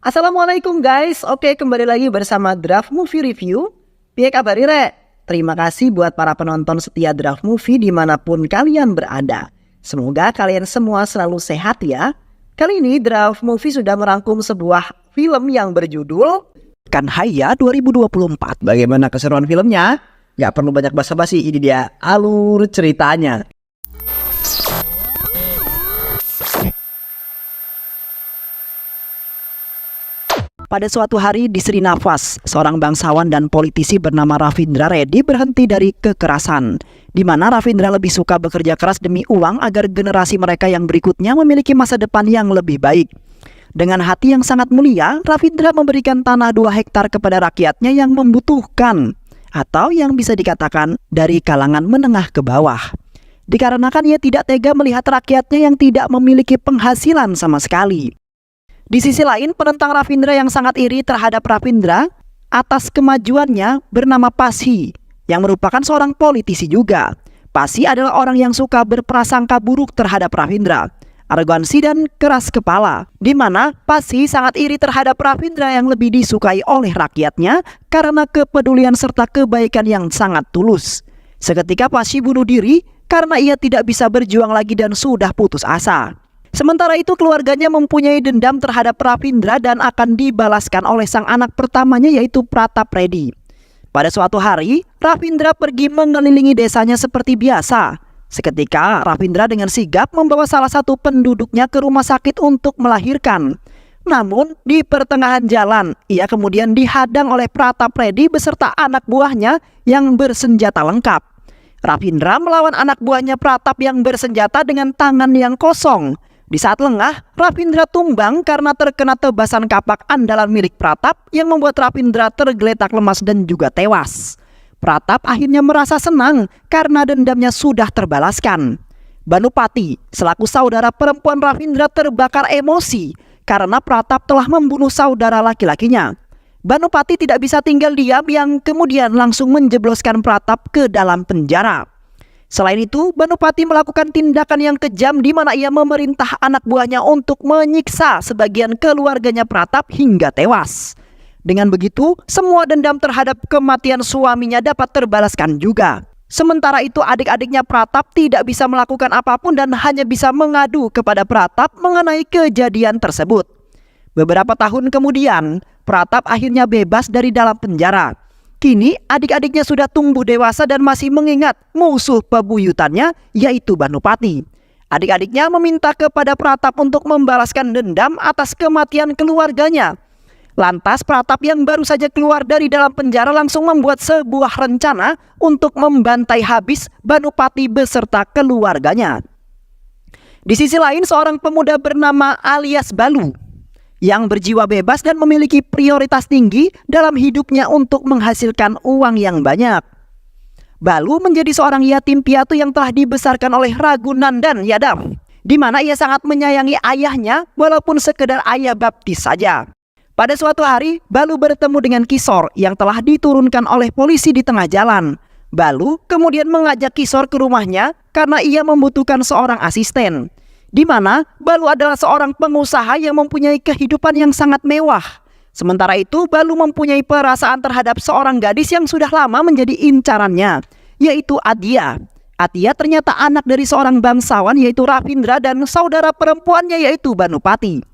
Assalamualaikum guys, oke kembali lagi bersama Draft Movie Review. Piye kabar Re? Terima kasih buat para penonton setia Draft Movie dimanapun kalian berada. Semoga kalian semua selalu sehat ya. Kali ini Draft Movie sudah merangkum sebuah film yang berjudul Kan Haya 2024. Bagaimana keseruan filmnya? Gak perlu banyak basa-basi, ini dia alur ceritanya. Pada suatu hari di Srinavas, seorang bangsawan dan politisi bernama Ravindra Reddy berhenti dari kekerasan, di mana Ravindra lebih suka bekerja keras demi uang agar generasi mereka yang berikutnya memiliki masa depan yang lebih baik. Dengan hati yang sangat mulia, Ravindra memberikan tanah 2 hektar kepada rakyatnya yang membutuhkan, atau yang bisa dikatakan dari kalangan menengah ke bawah. Dikarenakan ia tidak tega melihat rakyatnya yang tidak memiliki penghasilan sama sekali. Di sisi lain, penentang Ravindra yang sangat iri terhadap Ravindra atas kemajuannya bernama Pasi, yang merupakan seorang politisi juga. Pasi adalah orang yang suka berprasangka buruk terhadap Ravindra, arogansi dan keras kepala, di mana Pasi sangat iri terhadap Ravindra yang lebih disukai oleh rakyatnya karena kepedulian serta kebaikan yang sangat tulus. Seketika Pasi bunuh diri karena ia tidak bisa berjuang lagi dan sudah putus asa. Sementara itu keluarganya mempunyai dendam terhadap Ravindra dan akan dibalaskan oleh sang anak pertamanya yaitu Pratap Reddy. Pada suatu hari, Ravindra pergi mengelilingi desanya seperti biasa. Seketika, Ravindra dengan sigap membawa salah satu penduduknya ke rumah sakit untuk melahirkan. Namun, di pertengahan jalan, ia kemudian dihadang oleh Pratap Reddy beserta anak buahnya yang bersenjata lengkap. Ravindra melawan anak buahnya Pratap yang bersenjata dengan tangan yang kosong. Di saat lengah, Ravindra tumbang karena terkena tebasan kapak andalan milik Pratap yang membuat Ravindra tergeletak lemas dan juga tewas. Pratap akhirnya merasa senang karena dendamnya sudah terbalaskan. Banupati, selaku saudara perempuan Ravindra terbakar emosi karena Pratap telah membunuh saudara laki-lakinya. Banupati tidak bisa tinggal diam yang kemudian langsung menjebloskan Pratap ke dalam penjara. Selain itu, Banupati melakukan tindakan yang kejam di mana ia memerintah anak buahnya untuk menyiksa sebagian keluarganya Pratap hingga tewas. Dengan begitu, semua dendam terhadap kematian suaminya dapat terbalaskan juga. Sementara itu, adik-adiknya Pratap tidak bisa melakukan apapun dan hanya bisa mengadu kepada Pratap mengenai kejadian tersebut. Beberapa tahun kemudian, Pratap akhirnya bebas dari dalam penjara. Kini adik-adiknya sudah tumbuh dewasa dan masih mengingat musuh bebuyutannya yaitu Banupati. Adik-adiknya meminta kepada Pratap untuk membalaskan dendam atas kematian keluarganya. Lantas Pratap yang baru saja keluar dari dalam penjara langsung membuat sebuah rencana untuk membantai habis Banupati beserta keluarganya. Di sisi lain, seorang pemuda bernama Alias Balu yang berjiwa bebas dan memiliki prioritas tinggi dalam hidupnya untuk menghasilkan uang yang banyak. Balu menjadi seorang yatim piatu yang telah dibesarkan oleh Raghunandan Yadav, di mana ia sangat menyayangi ayahnya walaupun sekedar ayah baptis saja. Pada suatu hari, Balu bertemu dengan Kishore yang telah diturunkan oleh polisi di tengah jalan. Balu kemudian mengajak Kishore ke rumahnya karena ia membutuhkan seorang asisten. Di mana Balu adalah seorang pengusaha yang mempunyai kehidupan yang sangat mewah. Sementara itu Balu mempunyai perasaan terhadap seorang gadis yang sudah lama menjadi incarannya, yaitu Adia. Adia ternyata anak dari seorang bangsawan yaitu Ravindra dan saudara perempuannya yaitu Banupati.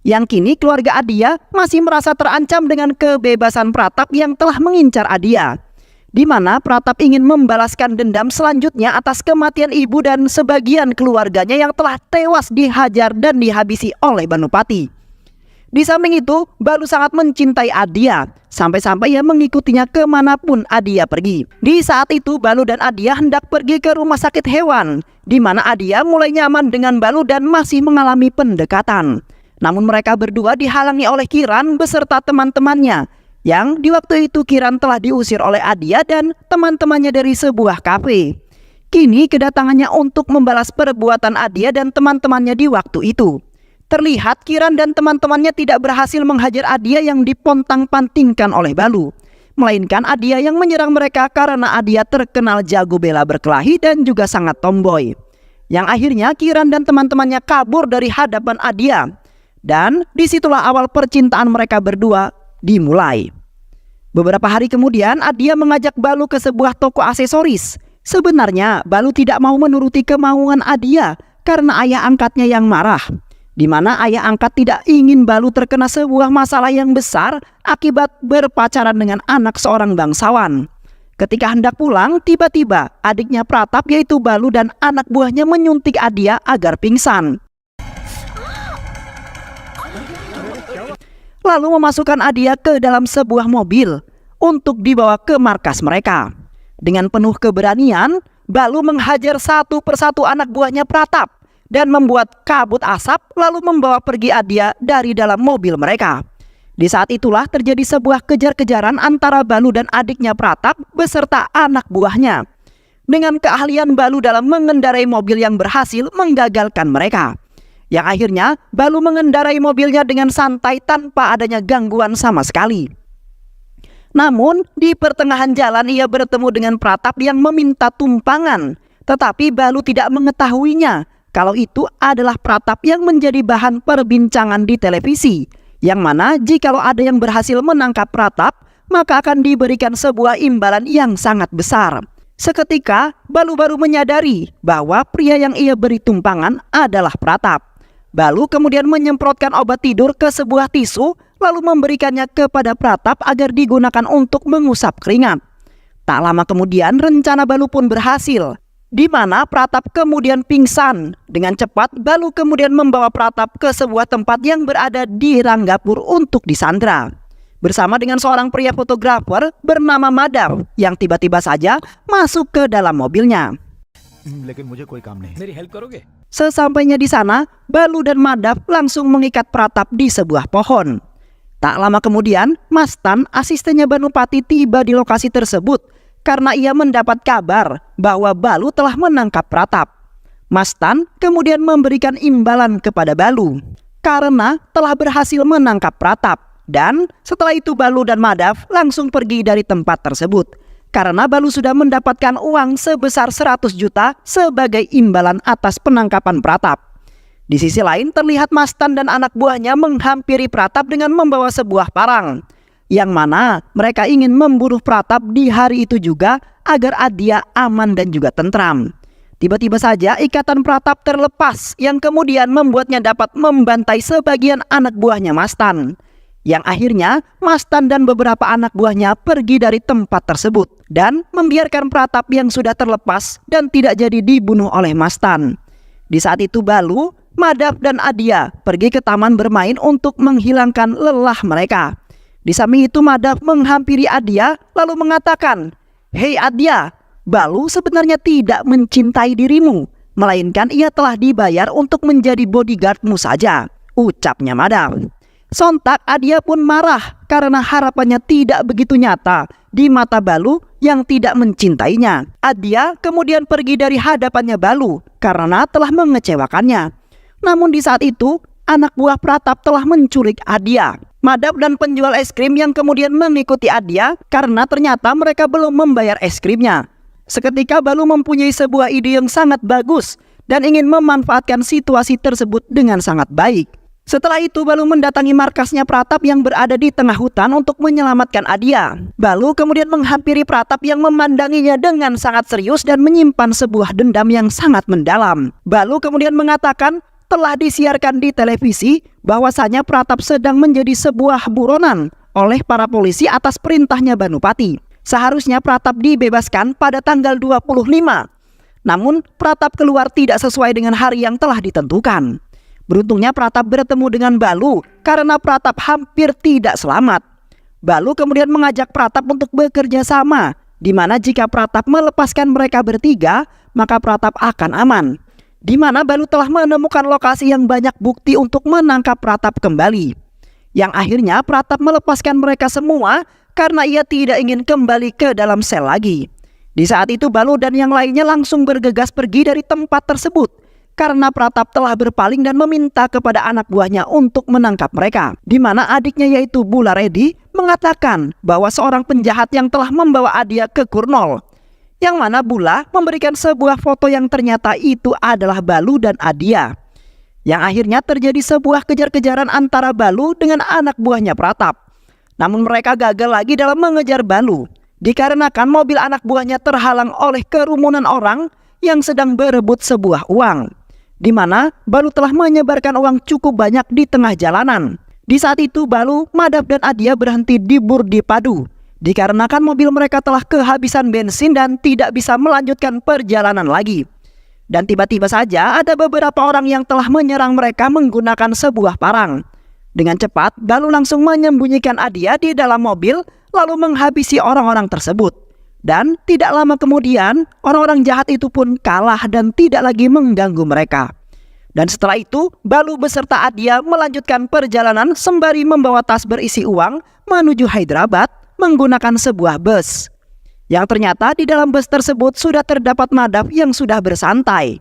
Yang kini keluarga Adia masih merasa terancam dengan kebebasan Pratap yang telah mengincar Adia, di mana Pratap ingin membalaskan dendam selanjutnya atas kematian ibu dan sebagian keluarganya yang telah tewas dihajar dan dihabisi oleh Banupati. Di samping itu, Balu sangat mencintai Adia, sampai-sampai ia mengikutinya kemanapun Adia pergi. Di saat itu, Balu dan Adia hendak pergi ke rumah sakit hewan, di mana Adia mulai nyaman dengan Balu dan masih mengalami pendekatan. Namun mereka berdua dihalangi oleh Kiran beserta teman-temannya, yang di waktu itu Kiran telah diusir oleh Adia dan teman-temannya dari sebuah kafe. Kini kedatangannya untuk membalas perbuatan Adia dan teman-temannya di waktu itu. Terlihat Kiran dan teman-temannya tidak berhasil menghajar Adia yang dipontang-pantingkan oleh Balu, melainkan Adia yang menyerang mereka karena Adia terkenal jago bela berkelahi dan juga sangat tomboy. Yang akhirnya Kiran dan teman-temannya kabur dari hadapan Adia. Dan disitulah awal percintaan mereka berdua dimulai. Beberapa hari kemudian Adia mengajak Balu ke sebuah toko aksesoris. Sebenarnya Balu tidak mau menuruti kemauan Adia karena ayah angkatnya yang marah, di mana ayah angkat tidak ingin Balu terkena sebuah masalah yang besar akibat berpacaran dengan anak seorang bangsawan. Ketika hendak pulang, tiba-tiba adiknya Pratap yaitu Balu dan anak buahnya menyuntik Adia agar pingsan. Lalu memasukkan Adia ke dalam sebuah mobil untuk dibawa ke markas mereka. Dengan penuh keberanian, Balu menghajar satu persatu anak buahnya Pratap dan membuat kabut asap lalu membawa pergi Adia dari dalam mobil mereka. Di saat itulah terjadi sebuah kejar-kejaran antara Balu dan adiknya Pratap beserta anak buahnya. Dengan keahlian Balu dalam mengendarai mobil yang berhasil menggagalkan mereka. Yang akhirnya Balu mengendarai mobilnya dengan santai tanpa adanya gangguan sama sekali. Namun di pertengahan jalan ia bertemu dengan Pratap yang meminta tumpangan. Tetapi Balu tidak mengetahuinya kalau itu adalah Pratap yang menjadi bahan perbincangan di televisi. Yang mana jikalau ada yang berhasil menangkap Pratap, maka akan diberikan sebuah imbalan yang sangat besar. Seketika Balu baru menyadari bahwa pria yang ia beri tumpangan adalah Pratap. Balu kemudian menyemprotkan obat tidur ke sebuah tisu lalu memberikannya kepada Pratap agar digunakan untuk mengusap keringat. Tak lama kemudian rencana Balu pun berhasil, di mana Pratap kemudian pingsan. Dengan cepat Balu kemudian membawa Pratap ke sebuah tempat yang berada di Ranggapur untuk disandra. Bersama dengan seorang pria fotografer bernama Madhav yang tiba-tiba saja masuk ke dalam mobilnya. Sesampainya di sana, Balu dan Madhav langsung mengikat Pratap di sebuah pohon. Tak lama kemudian, Mastan, asistennya Banupati, tiba di lokasi tersebut karena ia mendapat kabar bahwa Balu telah menangkap Pratap. Mastan kemudian memberikan imbalan kepada Balu karena telah berhasil menangkap Pratap. Dan setelah itu Balu dan Madhav langsung pergi dari tempat tersebut karena Balu sudah mendapatkan uang sebesar 100 juta sebagai imbalan atas penangkapan Pratap. Di sisi lain terlihat Mastan dan anak buahnya menghampiri Pratap dengan membawa sebuah parang, yang mana mereka ingin membunuh Pratap di hari itu juga agar Adia aman dan juga tentram. Tiba-tiba saja ikatan Pratap terlepas yang kemudian membuatnya dapat membantai sebagian anak buahnya Mastan. Yang akhirnya Mastan dan beberapa anak buahnya pergi dari tempat tersebut dan membiarkan Pratap yang sudah terlepas dan tidak jadi dibunuh oleh Mastan. Di saat itu Balu, Madhav dan Adia pergi ke taman bermain untuk menghilangkan lelah mereka. Di samping itu Madhav menghampiri Adia lalu mengatakan, "Hei Adia, Balu sebenarnya tidak mencintai dirimu, melainkan ia telah dibayar untuk menjadi bodyguardmu saja," ucapnya Madhav. Sontak Adia pun marah karena harapannya tidak begitu nyata di mata Balu yang tidak mencintainya. Adia kemudian pergi dari hadapannya Balu karena telah mengecewakannya. Namun di saat itu anak buah Pratap telah menculik Adia. Madhav dan penjual es krim yang kemudian mengikuti Adia karena ternyata mereka belum membayar es krimnya. Seketika Balu mempunyai sebuah ide yang sangat bagus dan ingin memanfaatkan situasi tersebut dengan sangat baik. Setelah itu Balu mendatangi markasnya Pratap yang berada di tengah hutan untuk menyelamatkan Adia. Balu kemudian menghampiri Pratap yang memandanginya dengan sangat serius dan menyimpan sebuah dendam yang sangat mendalam. Balu kemudian mengatakan telah disiarkan di televisi bahwasanya Pratap sedang menjadi sebuah buronan oleh para polisi atas perintahnya Banupati. Seharusnya Pratap dibebaskan pada tanggal 25. Namun Pratap keluar tidak sesuai dengan hari yang telah ditentukan. Beruntungnya Pratap bertemu dengan Balu karena Pratap hampir tidak selamat. Balu kemudian mengajak Pratap untuk bekerja sama, di mana jika Pratap melepaskan mereka bertiga, maka Pratap akan aman. Di mana Balu telah menemukan lokasi yang banyak bukti untuk menangkap Pratap kembali. Yang akhirnya Pratap melepaskan mereka semua karena ia tidak ingin kembali ke dalam sel lagi. Di saat itu Balu dan yang lainnya langsung bergegas pergi dari tempat tersebut karena Pratap telah berpaling dan meminta kepada anak buahnya untuk menangkap mereka. Di mana adiknya yaitu Bula Reddy mengatakan bahwa seorang penjahat yang telah membawa Adia ke Kurnol. Yang mana Bula memberikan sebuah foto yang ternyata itu adalah Balu dan Adia. yang akhirnya terjadi sebuah kejar-kejaran antara Balu dengan anak buahnya Pratap. Namun mereka gagal lagi dalam mengejar Balu, dikarenakan mobil anak buahnya terhalang oleh kerumunan orang yang sedang berebut sebuah uang, di mana Balu telah menyebarkan uang cukup banyak di tengah jalanan. Di saat itu Balu, Madap dan Adia berhenti di Burdi Padu, dikarenakan mobil mereka telah kehabisan bensin dan tidak bisa melanjutkan perjalanan lagi. Dan tiba-tiba saja ada beberapa orang yang telah menyerang mereka menggunakan sebuah parang. Dengan cepat, Balu langsung menyembunyikan Adia di dalam mobil lalu menghabisi orang-orang tersebut. Dan tidak lama kemudian, orang-orang jahat itu pun kalah dan tidak lagi mengganggu mereka. Dan setelah itu, Balu beserta Adia melanjutkan perjalanan sembari membawa tas berisi uang menuju Hyderabad menggunakan sebuah bus. Yang ternyata di dalam bus tersebut sudah terdapat Madap yang sudah bersantai.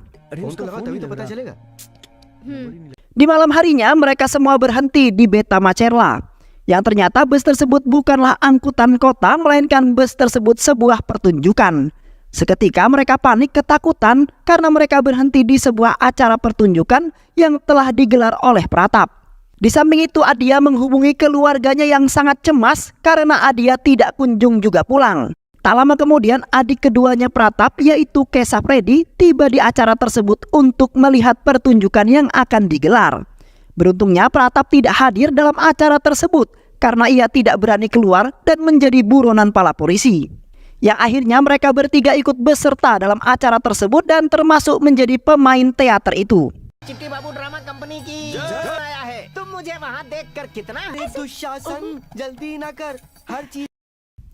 Di malam harinya mereka semua berhenti di Beta Macerla. Yang ternyata bus tersebut bukanlah angkutan kota, melainkan bus tersebut sebuah pertunjukan. Seketika mereka panik ketakutan karena mereka berhenti di sebuah acara pertunjukan yang telah digelar oleh Pratap. Di samping itu Adia menghubungi keluarganya yang sangat cemas karena Adia tidak kunjung juga pulang. Tak lama kemudian adik keduanya Pratap yaitu Kesaf Reddy tiba di acara tersebut untuk melihat pertunjukan yang akan digelar. Beruntungnya Pratap tidak hadir dalam acara tersebut karena ia tidak berani keluar dan menjadi buronan pala polisi. Yang akhirnya mereka bertiga ikut beserta dalam acara tersebut dan termasuk menjadi pemain teater itu.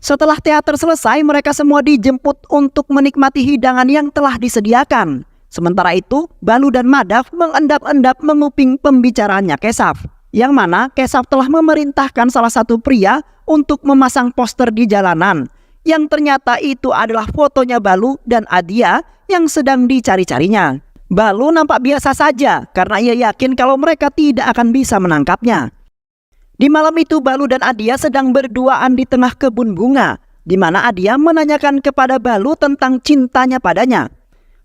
Setelah teater selesai, mereka semua dijemput untuk menikmati hidangan yang telah disediakan. Sementara itu, Balu dan Madap mengendap-endap menguping pembicaraannya Kesaf, yang mana Kesaf telah memerintahkan salah satu pria untuk memasang poster di jalanan, yang ternyata itu adalah fotonya Balu dan Adia yang sedang dicari-carinya. Balu nampak biasa saja karena ia yakin kalau mereka tidak akan bisa menangkapnya. Di malam itu Balu dan Adia sedang berduaan di tengah kebun bunga, di mana Adia menanyakan kepada Balu tentang cintanya padanya.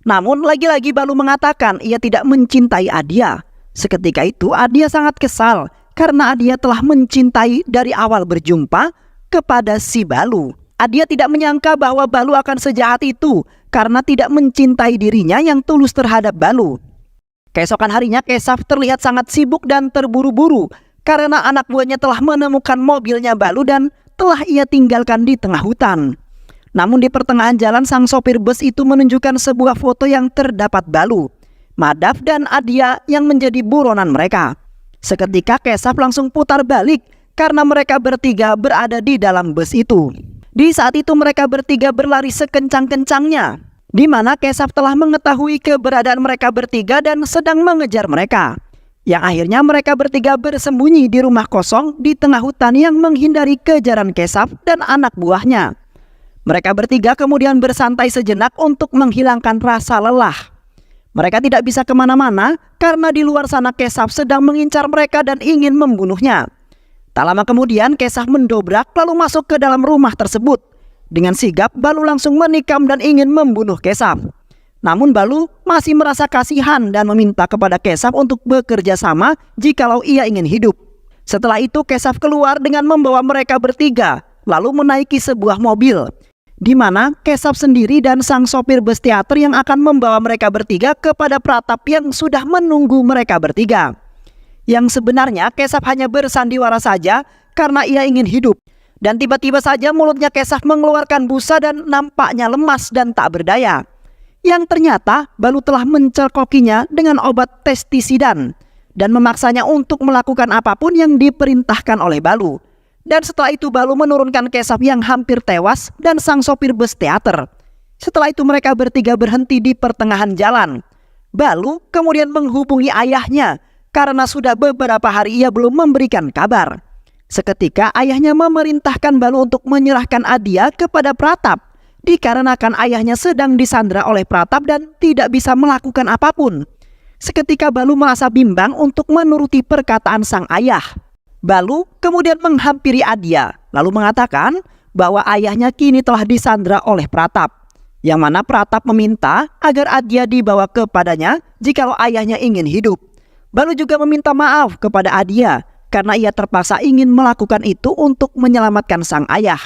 Namun lagi-lagi Balu mengatakan ia tidak mencintai Adia. Seketika itu Adia sangat kesal karena Adia telah mencintai dari awal berjumpa kepada si Balu. Adia tidak menyangka bahwa Balu akan sejahat itu karena tidak mencintai dirinya yang tulus terhadap Balu. Keesokan harinya Kesaf terlihat sangat sibuk dan terburu-buru karena anak buahnya telah menemukan mobilnya Balu dan telah ia tinggalkan di tengah hutan. Namun di pertengahan jalan sang sopir bus itu menunjukkan sebuah foto yang terdapat Balu, Madap dan Adia yang menjadi buronan mereka. Seketika Kesaf langsung putar balik karena mereka bertiga berada di dalam bus itu. Di saat itu mereka bertiga berlari sekencang-kencangnya, di mana Kesaf telah mengetahui keberadaan mereka bertiga dan sedang mengejar mereka. Yang akhirnya mereka bertiga bersembunyi di rumah kosong di tengah hutan yang menghindari kejaran Kesaf dan anak buahnya. Mereka bertiga kemudian bersantai sejenak untuk menghilangkan rasa lelah. Mereka tidak bisa kemana-mana karena di luar sana Kesaf sedang mengincar mereka dan ingin membunuhnya. Tak lama kemudian Kesaf mendobrak lalu masuk ke dalam rumah tersebut. Dengan sigap Balu langsung menikam dan ingin membunuh Kesaf. Namun Balu masih merasa kasihan dan meminta kepada Kesaf untuk bekerja sama jikalau ia ingin hidup. Setelah itu Kesaf keluar dengan membawa mereka bertiga lalu menaiki sebuah mobil, di mana Kesaf sendiri dan sang sopir bus teater yang akan membawa mereka bertiga kepada Pratap yang sudah menunggu mereka bertiga. Yang sebenarnya Kesaf hanya bersandiwara saja karena ia ingin hidup. Dan tiba-tiba saja mulutnya Kesaf mengeluarkan busa dan nampaknya lemas dan tak berdaya. Yang ternyata Balu telah mencerkokinya dengan obat testisidan dan memaksanya untuk melakukan apapun yang diperintahkan oleh Balu. Dan setelah itu Balu menurunkan Kesaf yang hampir tewas dan sang sopir bus teater. Setelah itu mereka bertiga berhenti di pertengahan jalan. Balu kemudian menghubungi ayahnya karena sudah beberapa hari ia belum memberikan kabar. Seketika ayahnya memerintahkan Balu untuk menyerahkan Adia kepada Pratap, dikarenakan ayahnya sedang disandra oleh Pratap dan tidak bisa melakukan apapun. Seketika Balu merasa bimbang untuk menuruti perkataan sang ayah. Balu kemudian menghampiri Adia lalu mengatakan bahwa ayahnya kini telah disandra oleh Pratap, yang mana Pratap meminta agar Adia dibawa kepadanya jikalau ayahnya ingin hidup. Balu juga meminta maaf kepada Adia karena ia terpaksa ingin melakukan itu untuk menyelamatkan sang ayah.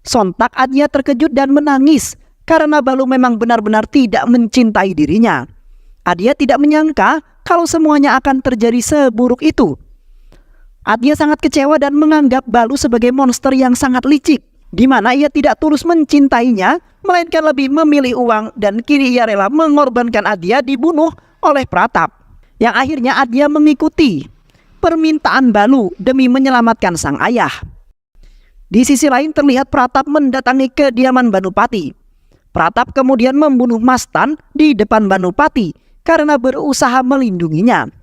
Sontak Adia terkejut dan menangis karena Balu memang benar-benar tidak mencintai dirinya. Adia tidak menyangka kalau semuanya akan terjadi seburuk itu. Adia sangat kecewa dan menganggap Balu sebagai monster yang sangat licik, di mana ia tidak tulus mencintainya, melainkan lebih memilih uang, dan kini ia rela mengorbankan Adia dibunuh oleh Pratap. Yang akhirnya Adia mengikuti permintaan Balu demi menyelamatkan sang ayah. Di sisi lain terlihat Pratap mendatangi kediaman Banupati. Pratap kemudian membunuh Mastan di depan Banupati karena berusaha melindunginya.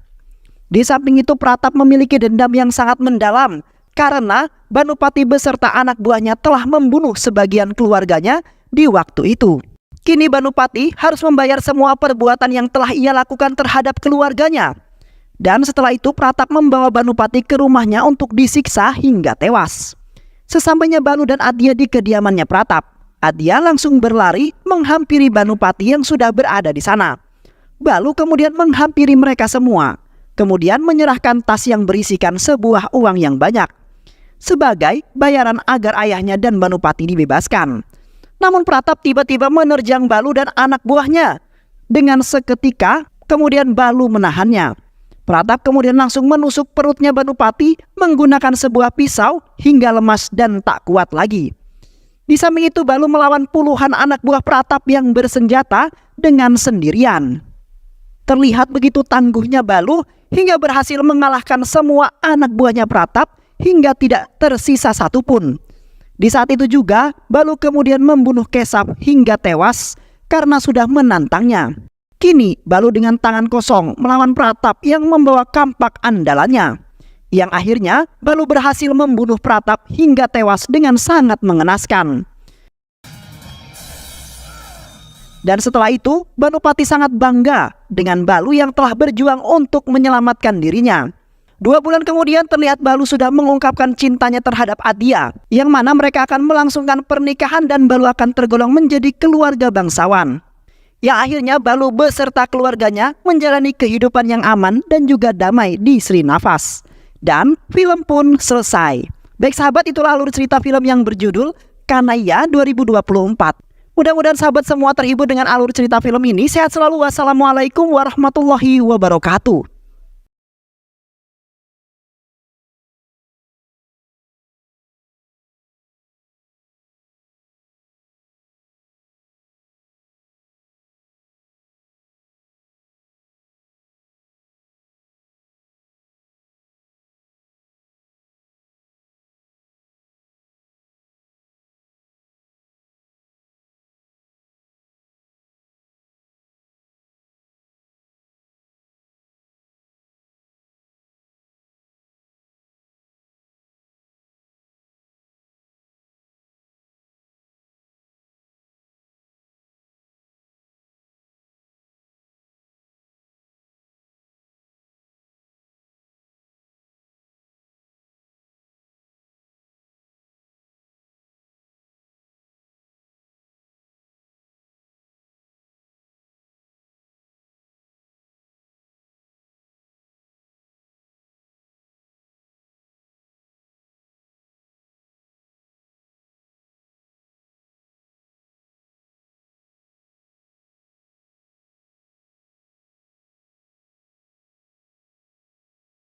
Di samping itu Pratap memiliki dendam yang sangat mendalam karena Banupati beserta anak buahnya telah membunuh sebagian keluarganya di waktu itu. Kini Banupati harus membayar semua perbuatan yang telah ia lakukan terhadap keluarganya. Dan setelah itu Pratap membawa Banupati ke rumahnya untuk disiksa hingga tewas. Sesampainya Balu dan Adia di kediamannya Pratap, Adia langsung berlari menghampiri Banupati yang sudah berada di sana. Balu kemudian menghampiri mereka semua, kemudian menyerahkan tas yang berisikan sebuah uang yang banyak sebagai bayaran agar ayahnya dan Banupati dibebaskan. Namun Pratap tiba-tiba menerjang Balu dan anak buahnya. Dengan seketika kemudian Balu menahannya. Pratap kemudian langsung menusuk perutnya Banupati menggunakan sebuah pisau hingga lemas dan tak kuat lagi. Di samping itu Balu melawan puluhan anak buah Pratap yang bersenjata dengan sendirian. Terlihat begitu tangguhnya Balu hingga berhasil mengalahkan semua anak buahnya Pratap hingga tidak tersisa satupun. Di saat itu juga Balu kemudian membunuh Kesap hingga tewas karena sudah menantangnya. Kini Balu dengan tangan kosong melawan Pratap yang membawa kampak andalannya. Yang akhirnya Balu berhasil membunuh Pratap hingga tewas dengan sangat mengenaskan. Dan setelah itu Banupati sangat bangga dengan Balu yang telah berjuang untuk menyelamatkan dirinya. 2 bulan kemudian terlihat Balu sudah mengungkapkan cintanya terhadap Adia, yang mana mereka akan melangsungkan pernikahan dan Balu akan tergolong menjadi keluarga bangsawan. Yang akhirnya Balu beserta keluarganya menjalani kehidupan yang aman dan juga damai di Sri Nafas. Dan film pun selesai. Baik sahabat, itulah alur cerita film yang berjudul Kanaya 2024. Mudah-mudahan sahabat semua terhibur dengan alur cerita film ini. Sehat selalu. Wassalamualaikum warahmatullahi wabarakatuh.